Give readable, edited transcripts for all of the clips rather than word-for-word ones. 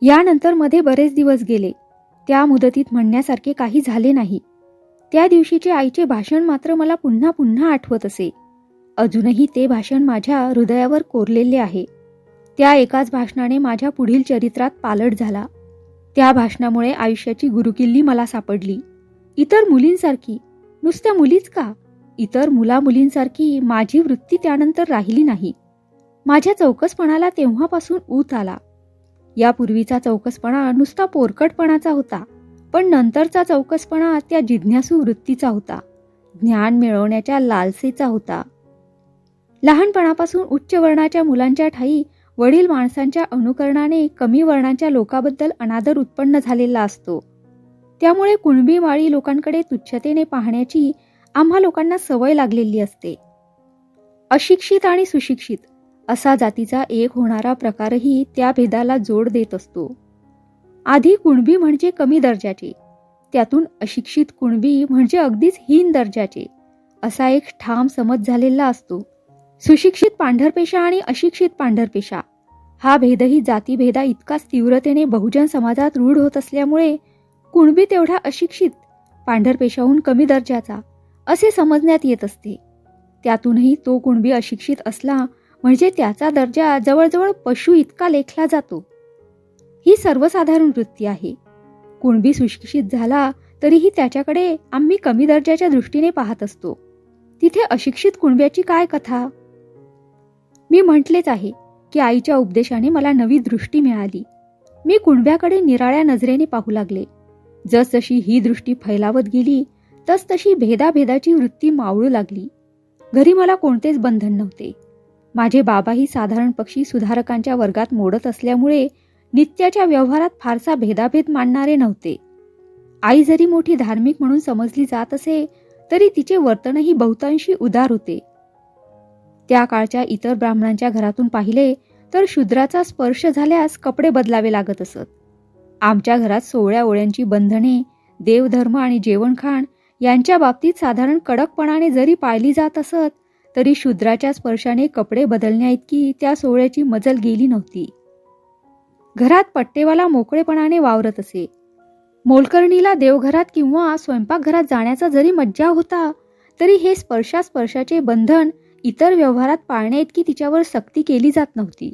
यानंतर मध्ये बरेच दिवस गेले. त्या मुदतीत म्हणण्यासारखे काही झाले नाही. त्या दिवशीचे आईचे भाषण मात्र मला पुन्हा पुन्हा आठवत असे. अजूनही ते भाषण माझ्या हृदयावर कोरलेले आहे. त्या एकाच भाषणाने माझ्या पुढील चरित्रात पालट झाला. त्या भाषणामुळे आयुष्याची गुरुकिल्ली मला सापडली. इतर मुलींसारखी, नुसत्या मुलीच का, इतर मुलींसारखी माझी वृत्ती त्यानंतर राहिली नाही. माझ्या चौकसपणाला तेव्हापासून ऊत आला. यापूर्वीचा चौकसपणा नुसता पोरकटपणाचा होता, पण नंतरचा चौकसपणा त्या जिज्ञासू वृत्तीचा होता, ज्ञान मिळवण्याच्या लालसेचा होता. लहानपणापासून उच्च वर्णाच्या मुलांच्या ठायी वडील माणसांच्या अनुकरणाने कमी वर्णाच्या लोकांबद्दल अनादर उत्पन्न झालेला असतो. त्यामुळे कुणबी माळी लोकांकडे तुच्छतेने पाहण्याची आम्हा लोकांना सवय लागलेली असते. अशिक्षित आणि सुशिक्षित असा जातीचा एक होणारा प्रकारही त्या भेदाला जोड देत असतो. आधी कुणबी म्हणजे कमी दर्जाचे, त्यातून अशिक्षित कुणबी म्हणजे अगदीच हीन दर्जाचे, असा एक ठाम समज झालेला असतो. सुशिक्षित पांढरपेशा आणि अशिक्षित पांढरपेशा हा भेदही जातीभेदा इतकाच तीव्रतेने बहुजन समाजात रूढ होत असल्यामुळे कुणबी तेवढा अशिक्षित, पांढरपेशाहून कमी दर्जाचा असे समजण्यात येत असते. त्यातूनही तो कुणबी अशिक्षित असला म्हणजे त्याचा दर्जा जवळजवळ पशु इतका लेखला जातो. ही सर्वसाधारण वृत्ती आहे. कुणबी सुशिक्षित झाला तरीही त्याच्याकडे आम्ही कमी दर्जाच्या दृष्टीने पाहत असतो. तिथे अशिक्षित कुणब्याची काय कथा? मी म्हटलेच आहे की आईच्या उपदेशाने मला नवी दृष्टी मिळाली. मी कुणब्याकडे निराळ्या नजरेने पाहू लागले. जसजशी ही दृष्टी फैलावत गेली तसतशी भेदाभेदाची वृत्ती मावळू लागली. घरी मला कोणतेच बंधन नव्हते. माझे बाबाही साधारण पक्षी सुधारकांच्या वर्गात मोडत असल्यामुळे नित्याच्या व्यवहारात फारसा भेदाभेद मानणारे नव्हते. आई जरी मोठी धार्मिक म्हणून समजली जात असे तरी तिचे वर्तनही बहुतांशी उदार होते. त्या काळच्या इतर ब्राह्मणांच्या घरातून पाहिले तर शूद्राचा स्पर्श झाल्यास कपडे बदलावे लागत असत. आमच्या घरात 16 ओळ्यांची बंधने, देवधर्म आणि जेवणखाण यांच्या बाबतीत साधारण कडकपणाने जरी पाळली जात असत तरी शूद्राच्या स्पर्शाने कपडे बदलण्याइतकी त्या सोहळ्याची मजल गेली नव्हती. घरात पट्टेवाला मोकळेपणाने वावरत असे. मोलकरणीला देवघरात किंवा स्वयंपाकघरात जाण्याचा जरी मज्जाव होता तरी हे स्पर्शाचे बंधन इतर व्यवहारात पाळण्याइतकी तिच्यावर सक्ती केली जात नव्हती.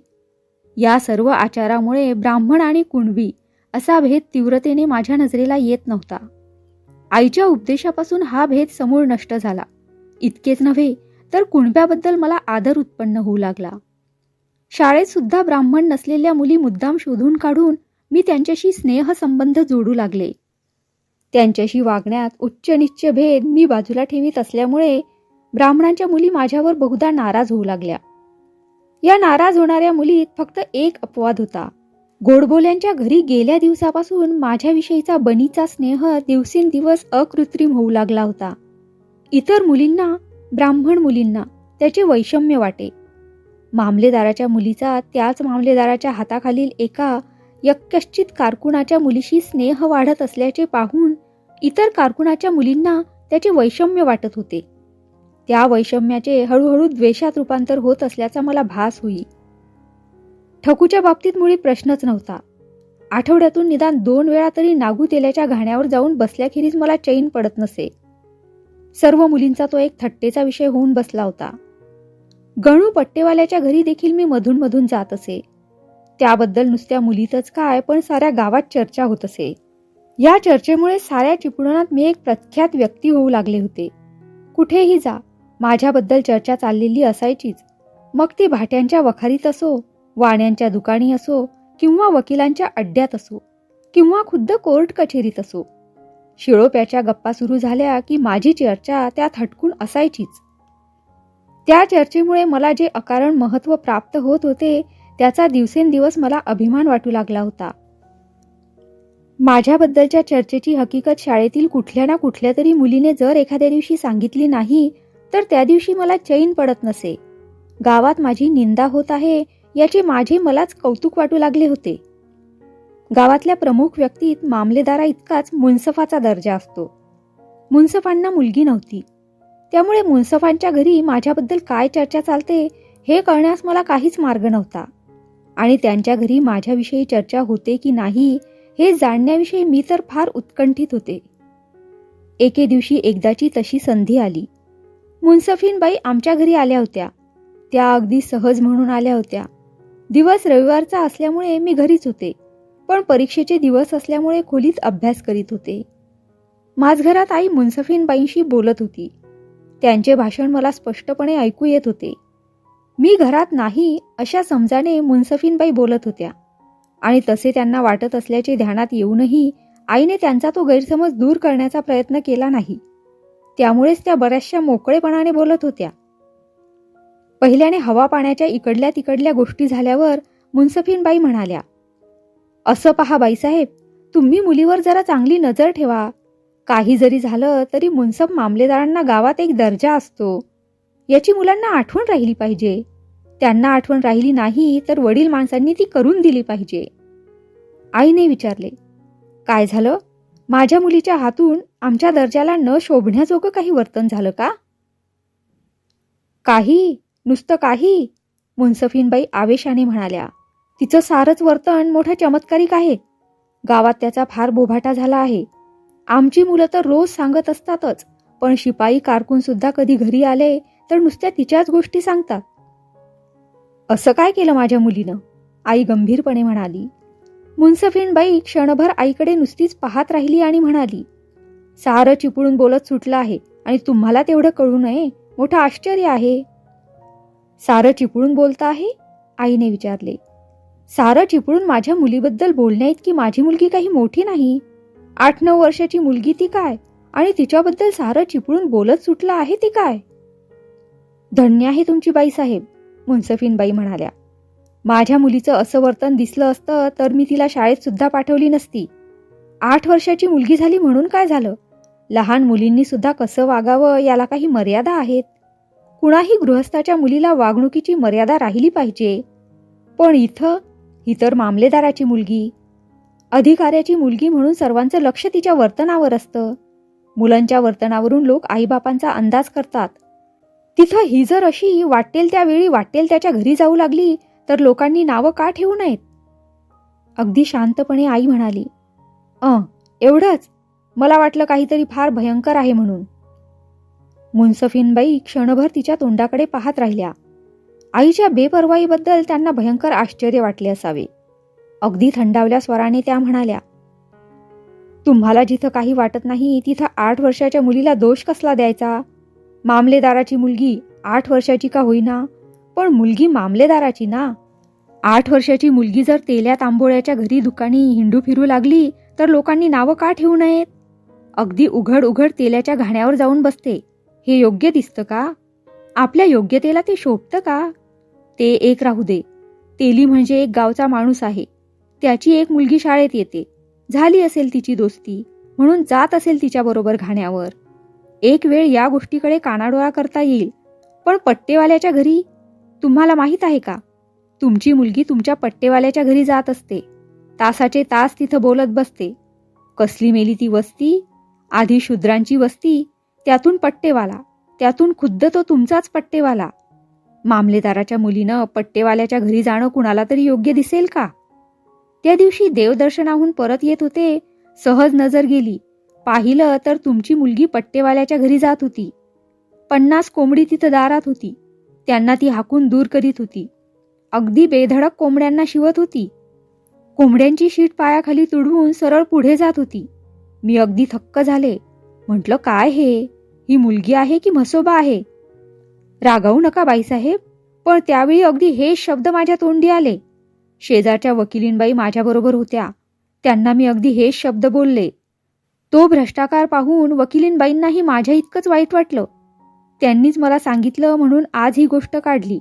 या सर्व आचारामुळे ब्राह्मण आणि कुणबी असा भेद तीव्रतेने माझ्या नजरेला येत नव्हता. आईच्या उपदेशापासून हा भेद समूळ नष्ट झाला. इतकेच नव्हे तर कुणब्याबद्दल मला आदर उत्पन्न होऊ लागला. शाळेत सुद्धा ब्राह्मण नसलेल्या मुली मुद्दाम शोधून काढून मी त्यांच्याशी स्नेहसंबंध जोडू लागले. त्यांच्याशी वागण्यात उच्च नीच भेद मी बाजूला ठेवीत असल्यामुळे ब्राह्मणांच्या मुली माझ्यावर बहुधा नाराज होऊ लागल्या. या नाराज होणाऱ्या मुलीत फक्त एक अपवाद होता. गोडबोल्यांच्या घरी गेल्या दिवसापासून माझ्याविषयीचा बनीचा स्नेह दिवसेंदिवस अकृत्रिम होऊ लागला होता. इतर मुलींना, ब्राह्मण मुलींना त्याचे वैषम्य वाटे. मामलेदाराच्या मुलीचा त्याच मामलेदाराच्या हाताखालील एका यक्कश्चित कारकुनाच्या मुलीशी स्नेह वाढत असल्याचे पाहून इतर कारकुनाच्या मुलींना त्याचे वैषम्य वाटत होते. त्या वैषम्याचे हळूहळू द्वेषात रूपांतर होत असल्याचा मला भास होई. ठकूच्या बाबतीत मुळी प्रश्नच नव्हता. आठवड्यातून निदान 2 वेळा तरी नागू तेलाच्या घाण्यावर जाऊन बसल्याखेरीज मला चैन पडत नसे. सर्व मुलींचा तो एक थट्टेचा विषय होऊन बसला होता. गणू पट्टेवाल्याच्या घरी देखील मी मधून मधून जात असे. त्याबद्दल नुसत्या मुलीतच काय पण साऱ्या गावात चर्चा होत असे. या चर्चेमुळे साऱ्या चिपळुणात मी एक प्रख्यात व्यक्ती होऊ लागले होते. कुठेही जा माझ्याबद्दल चर्चा चाललेली असायचीच. मग ती भाट्यांच्या वखारीत असो, वाण्यांच्या दुकानी असो किंवा वकिलांच्या अड्ड्यात असो किंवा खुद्द कोर्ट कचेरीत असो. शिळोप्याच्या गप्पा सुरू झाल्या की माझी चर्चा त्यात हटकून असायचीच. त्या चर्चेमुळे मला जे अकारण महत्त्व प्राप्त होत होते त्याचा दिवसेंदिवस मला अभिमान वाटू लागला होता. माझ्याबद्दलच्या चर्चेची हकीकत शाळेतील कुठल्या ना कुठल्या तरी मुलीने जर एखाद्या दिवशी सांगितली नाही तर त्या दिवशी मला चैन पडत नसे. गावात माझी निंदा होत आहे याचे माझे मलाच कौतुक वाटू लागले होते. गावातल्या प्रमुख व्यक्तीत मामलेदारा इतकाच मुन्सफाचा दर्जा असतो. मुन्सफांना मुलगी नव्हती, त्यामुळे मुन्सफांच्या घरी माझ्याबद्दल काय चर्चा चालते हे कळण्यास मला काहीच मार्ग नव्हता. आणि त्यांच्या घरी माझ्याविषयी चर्चा होते की नाही हे जाणण्याविषयी मी तर फार उत्कंठित होते. एके दिवशी एकदाची तशी संधी आली. मुन्सफीनबाई आमच्या घरी आल्या होत्या. त्या अगदी सहज म्हणून आल्या होत्या. दिवस रविवारचा असल्यामुळे मी घरीच होते, पण परीक्षेचे दिवस असल्यामुळे खोलीत अभ्यास करीत होते. माझघरात आई मुन्सफीनबाईंशी बोलत होती. त्यांचे भाषण मला स्पष्टपणे ऐकू येत होते. मी घरात नाही अशा समजाने मुन्सफीनबाई बोलत होत्या आणि तसे त्यांना वाटत असल्याचे ध्यानात येऊनही आईने त्यांचा तो गैरसमज दूर करण्याचा प्रयत्न केला नाही. त्यामुळेच त्या बऱ्याचशा मोकळेपणाने बोलत होत्या. पहिल्याने हवा पाण्याच्या इकडल्या तिकडल्या गोष्टी झाल्यावर मुन्सफीनबाई म्हणाल्या, असं पहा बाईसाहेब, तुम्ही मुलीवर जरा चांगली नजर ठेवा. काही जरी झालं तरी मुन्सफ मामलेदारांना गावात एक दर्जा असतो, याची मुलांना आठवण राहिली पाहिजे. त्यांना आठवण राहिली नाही तर वडील माणसांनी ती करून दिली पाहिजे. आईने विचारले, काय झालं? माझ्या मुलीच्या हातून आमच्या दर्जाला न शोभण्याजोगं काही वर्तन झालं का? काही, नुसतं काही, मुन्सफीनबाई आवेशाने म्हणाल्या. तिचं सारंच वर्तन मोठं चमत्कारिक आहे. गावात त्याचा फार बोभाटा झाला आहे. आमची मुलं तर रोज सांगत असतातच, पण शिपाई कारकून सुद्धा कधी घरी आले तर नुसत्या तिच्याच गोष्टी सांगतात. असं काय केलं माझ्या मुलीनं? आई गंभीरपणे म्हणाली. मुन्सफीनबाई क्षणभर आईकडे नुसतीच पाहत राहिली आणि म्हणाली, सारं चिपळून बोलत सुटलं आहे आणि तुम्हाला तेवढं कळू नये, मोठं आश्चर्य आहे. सारं चिपळून बोलता आहे? आईने विचारले. सारं चिपळून माझ्या मुलीबद्दल बोलण्याइतकी माझी मुलगी काही मोठी नाही. 8-9 वर्षाची मुलगी ती काय, आणि तिच्याबद्दल सारं चिपळून बोलत सुटलं आहे ती काय? धन्य आहे तुमची बाईसाहेब, मुन्सफीनबाई म्हणाल्या. माझ्या मुलीचं असं वर्तन दिसलं असतं तर मी तिला शाळेत सुद्धा पाठवली नसती. 8 वर्षाची मुलगी झाली म्हणून काय झालं? लहान मुलींनी सुद्धा कसं वागावं याला काही मर्यादा आहेत. कुणाही गृहस्थाच्या मुलीला वागणुकीची मर्यादा राहिली पाहिजे. पण इथं ही तर मामलेदाराची मुलगी, अधिकाऱ्याची मुलगी म्हणून सर्वांचं लक्ष तिच्या वर्तनावर असतं. मुलांच्या वर्तनावरून लोक आईबापांचा अंदाज करतात. तिथं ही जर अशी वाटेल त्यावेळी वाटेल त्याच्या घरी जाऊ लागली तर लोकांनी नावं का ठेवू नयेत? अगदी शांतपणे आई म्हणाली, एवढंच? मला वाटलं काहीतरी फार भयंकर आहे म्हणून. मुन्सफीनबाई क्षणभर तिच्या तोंडाकडे पाहत राहिल्या. आईच्या बेपर्वाईबद्दल त्यांना भयंकर आश्चर्य वाटले असावे. अगदी थंडावल्या स्वराने त्या म्हणाल्या, तुम्हाला जिथं काही वाटत नाही तिथं 8 वर्षाच्या मुलीला दोष कसला द्यायचा? मामलेदाराची मुलगी 8 वर्षाची का होईना, पण मुलगी मामलेदाराची ना. 8 वर्षाची मुलगी जर तेल्या तांबोळ्याच्या घरी दुकानी हिंडू फिरू लागली तर लोकांनी नावं का ठेवू नयेत? अगदी उघड उघड तेल्याच्या घाण्यावर जाऊन बसते, हे योग्य दिसतं का? आपल्या योग्यतेला ते शोभतं का? ते एक राहू दे. तेली म्हणजे एक गावचा माणूस आहे. त्याची एक मुलगी शाळेत येते. झाली असेल तिची दोस्ती म्हणून जात असेल तिच्याबरोबर घाण्यावर. एक वेळ या गोष्टीकडे कानाडोळा करता येईल, पण पट्टेवाल्याच्या घरी तुम्हाला माहीत आहे का? तुमची मुलगी तुमच्या पट्टेवाल्याच्या घरी जात असते. तासाचे तास तिथं बोलत बसते. कसली मेली ती वस्ती? आधी शूद्रांची वस्ती, त्यातून पट्टेवाला, त्यातून खुद्द तो तुमचाच पट्टेवाला. मामलेदाराच्या मुलीनं पट्टेवाल्याच्या घरी जाणं कुणाला तरी योग्य दिसेल का? त्या दिवशी देवदर्शनाहून परत येत होते. सहज नजर गेली. पाहिलं तर तुमची मुलगी पट्टेवाल्याच्या घरी जात होती. 50 कोंबडी तिथं दारात होती. त्यांना ती हाकून दूर करीत होती. अगदी बेधडक कोंबड्यांना शिवत होती. कोंबड्यांची शीट पायाखाली तुडवून सरळ पुढे जात होती. मी अगदी थक्क झाले. म्हटलं, काय हे? ही मुलगी आहे की म्हसोबा आहे? रागावू नका बाईसाहेब, पण त्यावेळी अगदी हेच शब्द माझ्या तोंडी आले. शेजारच्या वकिलींबाई माझ्याबरोबर होत्या. त्यांना मी अगदी हेच शब्द बोलले. तो भ्रष्टाचार पाहून वकिलींबाईंनाही माझ्या इतकंच वाईट वाटलं. त्यांनीच मला सांगितलं म्हणून आज ही गोष्ट काढली.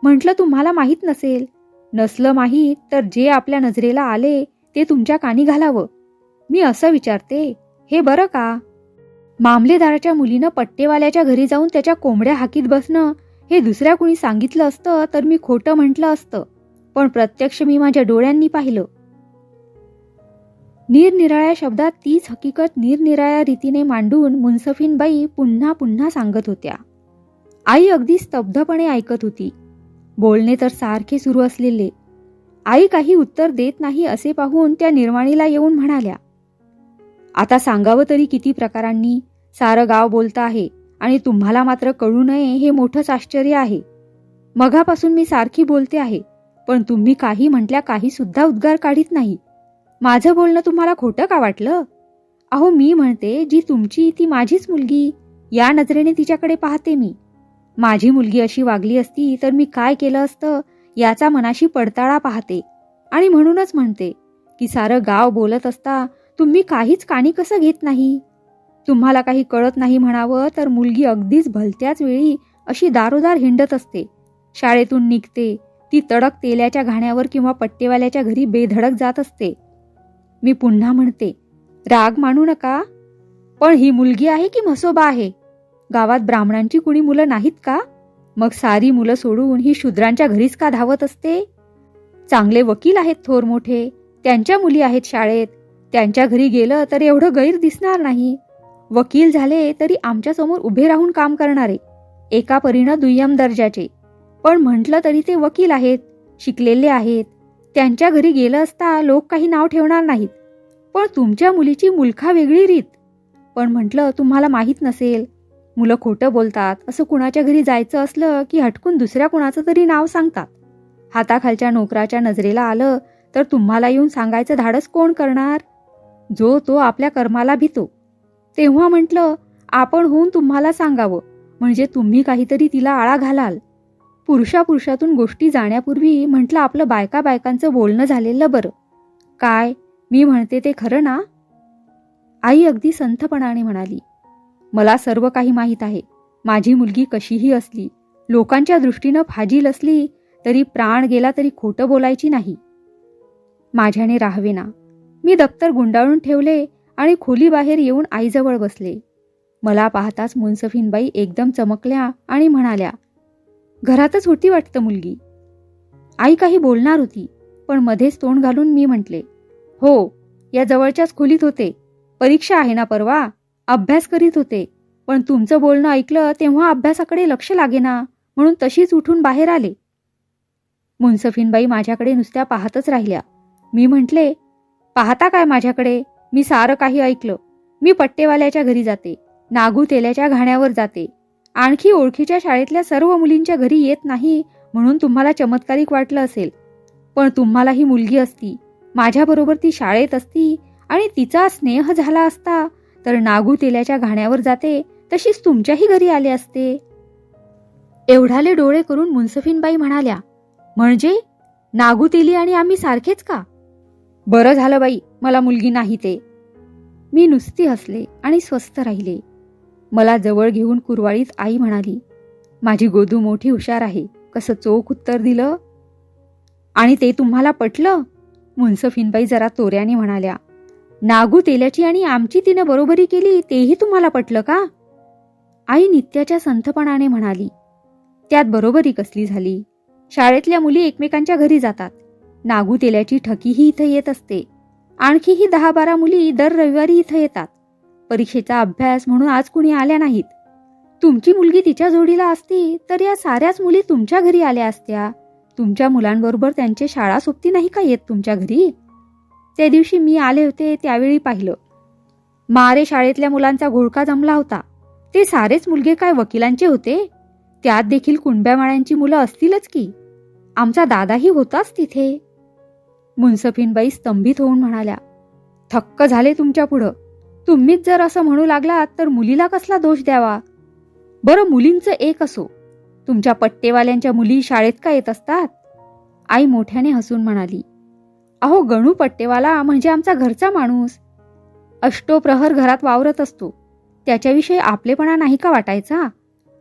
म्हटलं, तुम्हाला माहीत नसेल. नसलं माहीत तर जे आपल्या नजरेला आले ते तुमच्या कानी घालावं. मी असं विचारते, हे बरं का? मामलेदाराच्या मुलीनं पट्टेवाल्याच्या घरी जाऊन त्याच्या कोंबड्या हाकीत बसणं हे दुसऱ्या कुणी सांगितलं असतं तर मी खोटं म्हटलं असतं, पण प्रत्यक्ष मी माझ्या डोळ्यांनी पाहिलं. निरनिराळ्या शब्दात तीच हकीकत निरनिराळ्या रीतीने मांडून मुन्सफीनबाई पुन्हा पुन्हा सांगत होत्या. आई अगदी स्तब्धपणे ऐकत होती. बोलणे तर सारखे सुरू असलेले. आई काही उत्तर देत नाही असे पाहून त्या निर्वाणीला येऊन म्हणाल्या, आता सांगावं तरी किती प्रकारांनी? सारं गाव बोलतं आहे आणि तुम्हाला मात्र कळू नये हे मोठंच आश्चर्य आहे. मघापासून मी सारखी बोलते आहे, पण तुम्ही काही म्हटल्या काही सुद्धा उद्गार काढीत नाही. माझं बोलणं तुम्हाला खोटं का वाटलं? अहो, मी म्हणते जी तुमची ती माझीच मुलगी, या नजरेने तिच्याकडे पाहते मी. माझी मुलगी अशी वागली असती तर मी काय केलं असतं याचा मनाशी पडताळा पाहते आणि म्हणूनच म्हणते की सारं गाव बोलत असता तुम्ही काहीच कानी कसं घेत नाही? तुम्हाला काही कळत नाही म्हणावं तर मुलगी अगदीच भलत्याच वेळी अशी दारोदार हिंडत असते. शाळेतून निघते ती तडक तेल्याच्या घाण्यावर किंवा पट्टेवाल्याच्या घरी बेधडक जात असते. मी पुन्हा म्हणते, राग मानू नका, पण ही मुलगी आहे की म्हसोबा आहे? गावात ब्राह्मणांची कुणी मुलं नाहीत का? मग सारी मुलं सोडून ही शूद्रांच्या घरीच का धावत असते? चांगले वकील आहेत थोर मोठे, त्यांच्या मुली आहेत शाळेत, त्यांच्या घरी गेलं तर एवढं गैर दिसणार नाही. वकील झाले तरी आमच्या समोर उभे राहून काम करणारे, एका परीनं दुय्यम दर्जाचे, पण म्हटलं तरी ते वकील आहेत, शिकलेले आहेत. त्यांच्या घरी गेलं असता लोक काही नाव ठेवणार नाहीत. पण तुमच्या मुलीची मुलखा वेगळी रीत. पण म्हटलं तुम्हाला माहीत नसेल, मुलं खोटं बोलतात. असं कुणाच्या घरी जायचं असलं की हटकून दुसऱ्या कुणाचं तरी नाव सांगतात. हाताखालच्या नोकराच्या नजरेला आलं तर तुम्हाला येऊन सांगायचं धाडस कोण करणार? जो तो आपल्या कर्माला भितो. तेव्हा म्हटलं आपण होऊन तुम्हाला सांगावं, म्हणजे तुम्ही काहीतरी तिला आळा घालाल. पुरुषातून गोष्टी जाण्यापूर्वी म्हटलं आपलं बायका बायकांचं बोलणं झालेलं बरं. काय मी म्हणते ते खरं ना? आई अगदी संथपणाने म्हणाली, मला सर्व काही माहीत आहे. माझी मुलगी कशीही असली, लोकांच्या दृष्टीनं फाजील असली तरी प्राण गेला तरी खोटं बोलायची नाही. माझ्याने राहावेना. मी दप्तर गुंडाळून ठेवले आणि खोलीबाहेर येऊन आईजवळ बसले. मला पाहताच मुन्सफीनबाई एकदम चमकल्या आणि म्हणाल्या, घरातच होती वाटतं मुलगी. आई काही बोलणार होती, पण मध्येच तोंड घालून मी म्हटले, हो, या जवळच्याच खोलीत होते. परीक्षा आहे ना परवा, अभ्यास करीत होते. पण तुमचं बोलणं ऐकलं तेव्हा अभ्यासाकडे लक्ष लागेना, म्हणून तशीच उठून बाहेर आले. मुन्सफीनबाई माझ्याकडे नुसत्या पाहतच राहिल्या. मी म्हटले, पाहता काय माझ्याकडे? मी सारं काही ऐकलं. मी पट्टेवाल्याच्या घरी जाते, नागू तेल्याच्या घाण्यावर जाते, आणखी ओळखीच्या शाळेतल्या सर्व मुलींच्या घरी येत नाही म्हणून तुम्हाला चमत्कारिक वाटलं असेल. पण तुम्हाला ही मुलगी असती, माझ्याबरोबर ती शाळेत असती आणि तिचा स्नेह झाला असता तर नागू तेल्याच्या घाण्यावर जाते तशीच तुमच्याही घरी आले असते. एवढाले डोळे करून मुन्सफीनबाई म्हणाल्या, म्हणजे नागू तेली आणि आम्ही सारखेच का? बरं झालं बाई, मला मुलगी नाही ते. मी नुसती हसले आणि स्वस्थ राहिले. मला जवळ घेऊन कुरवाळीत आई म्हणाली, माझी गोदू मोठी हुशार आहे. कसं चोख उत्तर दिलं. आणि ते तुम्हाला पटलं? मुन्सफीनबाई जरा तोऱ्याने म्हणाल्या, नागू तेल्याची आणि आमची तिनं बरोबरी केली तेही तुम्हाला पटलं का? आई नित्याच्या संथपणाने म्हणाली, त्यात बरोबरी कसली झाली? शाळेतल्या मुली एकमेकांच्या घरी जातात. नागू तेल्याची ठकीही इथं येत असते. आणखीही 10-12 मुली दर रविवारी इथं येतात. परीक्षेचा अभ्यास म्हणून आज कुणी आल्या नाहीत. तुमची मुलगी तिच्या जोडीला असती तर या साऱ्याच मुली तुमच्या घरी आल्या असत्या. तुमच्या मुलांबरोबर त्यांचे शाळा सोबती नाही का येत तुमच्या घरी? त्या दिवशी मी आले होते त्यावेळी पाहिलं. मारे शाळेतल्या मुलांचा घोळका जमला होता. ते सारेच मुलगे काय वकिलांचे होते? त्यात देखील कुणब्यामाळ्यांची मुलं असतीलच की. आमचा दादाही होताच तिथे. मुन्सफीनबाई स्तंभित होऊन म्हणाल्या, थक्क झाले तुमच्या पुढं. तुम्हीच जर असं म्हणू लागलात तर मुलीला कसला दोष द्यावा? बरं, मुलींचं एक असो, तुमच्या पट्टेवाल्यांच्या मुली शाळेत का येत असतात? आई मोठ्याने हसून म्हणाली, अहो, गणू पट्टेवाला म्हणजे आमचा घरचा माणूस. अष्टोप्रहर घरात वावरत असतो. त्याच्याविषयी आपलेपणा नाही का वाटायचा?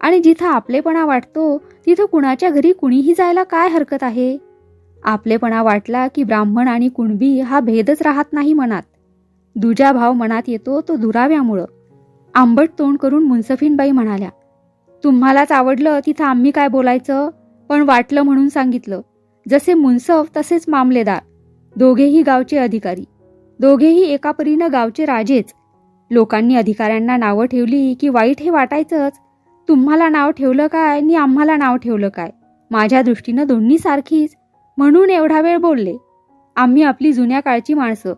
आणि जिथं आपलेपणा वाटतो तिथं कुणाच्या घरी कुणीही जायला काय हरकत आहे? आपलेपणा वाटला की ब्राह्मण आणि कुणबी हा भेदच राहत नाही मनात. दुजा भाव मनात येतो तो दुराव्यामुळं. आंबट तोंड करून मुन्सफीनबाई म्हणाल्या, तुम्हालाच आवडलं तिथं आम्ही काय बोलायचं? पण वाटलं म्हणून सांगितलं. जसे मुन्सफ तसेच मामलेदार, दोघेही गावचे अधिकारी, दोघेही एका परीनं गावचे राजेच. लोकांनी अधिकाऱ्यांना नावं ठेवली की वाईट हे वाटायचंच. तुम्हाला नाव ठेवलं काय आणि आम्हाला नाव ठेवलं काय, माझ्या दृष्टीनं दोन्ही सारखीच. म्हणून एवढा वेळ बोलले. आम्ही आपली जुन्या काळची माणसं.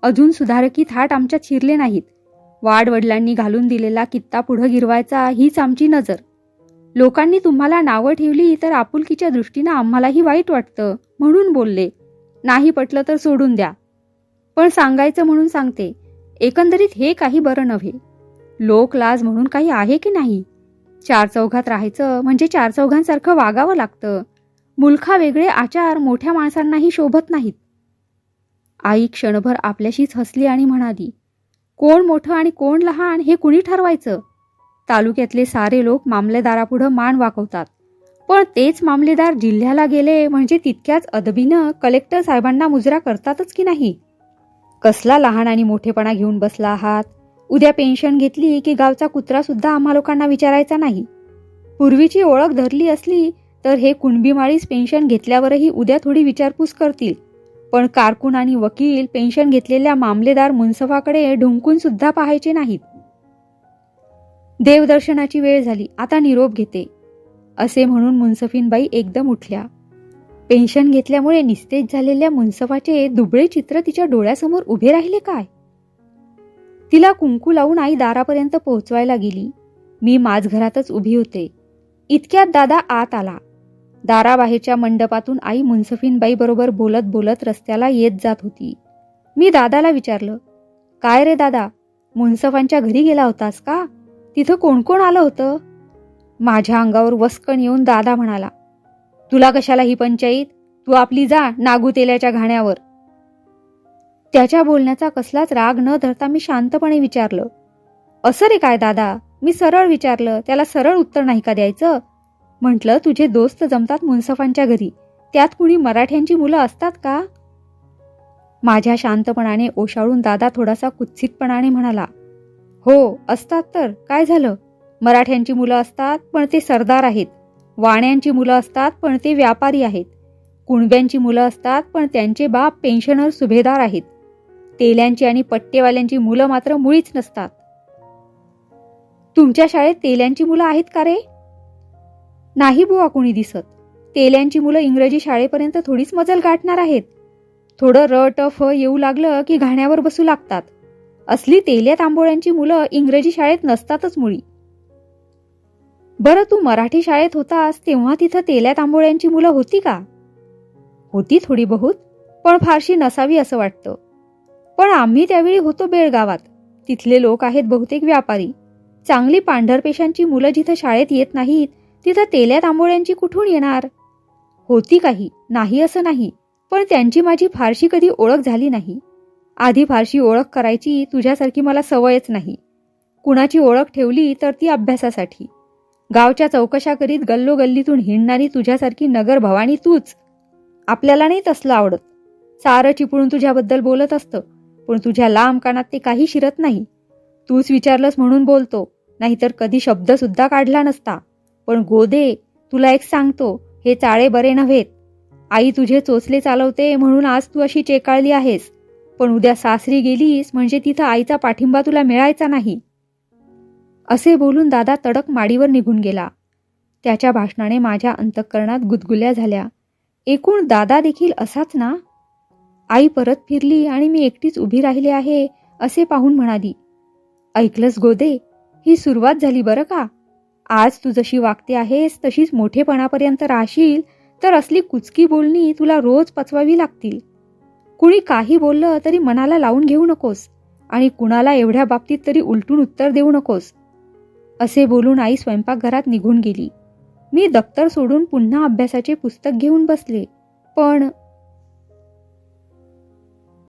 अजून सुधारकी थाट आमच्यात शिरले नाहीत. वाडवडिलांनी घालून दिलेला कित्ता पुढं गिरवायचा हीच आमची नजर. लोकांनी तुम्हाला नावं ठेवली तर आपुलकीच्या दृष्टीनं आम्हालाही वाईट वाटतं म्हणून बोलले. नाही पटलं तर सोडून द्या. पण सांगायचं म्हणून सांगते. एकंदरीत हे काही बरं नव्हे. लोकलाज म्हणून काही आहे की नाही? चार चौघात राहायचं म्हणजे चार चौघांसारखं वागावं लागतं. मुलखा वेगळे आचार मोठ्या माणसांनाही शोभत नाहीत. आई क्षणभर आपल्याशीच हसली आणि म्हणाली, कोण मोठं आणि कोण लहान हे कुणी ठरवायचं? तालुक्यातले सारे लोक मामलेदारापुढं मान वाकवतात. पण तेच मामलेदार जिल्ह्याला गेले म्हणजे तितक्याच अदबीनं कलेक्टर साहेबांना मुजरा करतातच की नाही? कसला लहान आणि मोठेपणा घेऊन बसला आहात? उद्या पेन्शन घेतली की गावचा कुत्रा सुद्धा आम्हा लोकांना विचारायचा नाही. पूर्वीची ओळख धरली असली तर हे कुणबी माळीस पेन्शन घेतल्यावरही उद्या थोडी विचारपूस करतील. पण कारकून आणि वकील पेन्शन घेतलेल्या मामलेदार मुन्सफाकडे ढुंकून सुद्धा पाहायचे नाहीत. देवदर्शनाची वेळ झाली, आता निरोप घेते, असे म्हणून मुन्सफीनबाई एकदम उठल्या. पेन्शन घेतल्यामुळे निस्तेज झालेल्या मुन्सफाचे दुबळे चित्र तिच्या डोळ्यासमोर उभे राहिले काय? तिला कुंकू लावून आई दारापर्यंत पोहोचवायला गेली. मी माझघरातच उभी होते. इतक्यात दादा आत आला. दाराबाहेरच्या मंडपातून आई मुन्सफीनबाई बरोबर बोलत बोलत रस्त्याला येत जात होती. मी दादाला विचारलं, काय रे दादा, मुन्सफांच्या घरी गेला होतास का? तिथं कोण कोण आलं होतं? माझ्या अंगावर वस्कण येऊन दादा म्हणाला, तुला कशाला ही पंचायत? तू आपली जा नागू तेल्याच्या घाण्यावर. त्याच्या बोलण्याचा कसलाच राग न धरता मी शांतपणे विचारलं, असं रे काय दादा? मी सरळ विचारलं, त्याला सरळ उत्तर नाही का द्यायचं? म्हटलं, तुझे दोस्त जमतात मुन्सफांच्या घरी, त्यात कुणी मराठ्यांची मुलं असतात का? माझ्या शांतपणाने ओशाळून दादा थोडासा कुत्सितपणाने म्हणाला, हो असतात तर काय झालं? मराठ्यांची मुलं असतात पण ते सरदार आहेत. वाण्यांची मुलं असतात पण ते व्यापारी आहेत. कुणब्यांची मुलं असतात पण त्यांचे बाप पेन्शनर सुभेदार आहेत. तेल्यांची आणि पट्टेवाल्यांची मुलं मात्र मुळीच नसतात. तुमच्या शाळेत तेल्यांची मुलं आहेत का रे? नाही बुवा कुणी दिसत. तेल्यांची मुलं इंग्रजी शाळेपर्यंत थोडीच मजल गाठणार आहेत. थोडं र ट फ येऊ लागलं की घाण्यावर बसू लागतात. असली तेल्या तांबोळ्यांची मुलं इंग्रजी शाळेत नसतातच मुळी. बरं, तू मराठी शाळेत होतास तेव्हा तिथं तेल्या तांबोळ्यांची मुलं होती का? होती थोडी बहुत, पण फारशी नसावी असं वाटतं. पण आम्ही त्यावेळी होतो बेळगावात. तिथले लोक आहेत बहुतेक व्यापारी. चांगली पांढरपेशांची मुलं जिथं शाळेत येत नाहीत तिथं तेल्या तांबोळ्यांची कुठून येणार? होती काही, नाही असं नाही, पण त्यांची माझी फारशी कधी ओळख झाली नाही. आधी फारशी ओळख करायची तुझ्यासारखी मला सवयच नाही. कुणाची ओळख ठेवली तर ती अभ्यासासाठी. गावच्या चौकशा करीत गल्लोगल्लीतून हिंडणारी तुझ्यासारखी नगर भवानी तूच. आपल्याला नाही तसलं आवडत. सारं चिपळून तुझ्याबद्दल बोलत असतं, पण तुझ्या लांब कानात ते काही शिरत नाही. तूच विचारलंस म्हणून बोलतो, नाहीतर कधी शब्द सुद्धा काढला नसता. पण गोदे, तुला एक सांगतो, हे चाळे बरे नव्हेत. आई तुझे चोचले चालवते म्हणून आज तू अशी चेकाळली आहेस, पण उद्या सासरी गेलीस म्हणजे तिथं आईचा पाठिंबा तुला मिळायचा नाही. असे बोलून दादा तडक माडीवर निघून गेला. त्याच्या भाषणाने माझ्या अंतःकरणात गुदगुल्या झाल्या. एकूण दादा देखील असाच ना? आई परत फिरली आणि मी एकटीच उभी राहिली आहे असे पाहून म्हणाली, ऐकलंस गोदे, ही सुरुवात झाली बरं का. आज तू जशी वागते आहेस तशीच मोठेपणापर्यंत राहशील तर असली कुचकी बोलणी तुला रोज पचवावी लागतील. कुणी काही बोललं तरी मनाला लावून घेऊ नकोस आणि कुणाला एवढ्या बाबतीत तरी उलटून उत्तर देऊ नकोस. असे बोलून आई स्वयंपाकघरात निघून गेली. मी दप्तर सोडून पुन्हा अभ्यासाचे पुस्तक घेऊन बसले. पण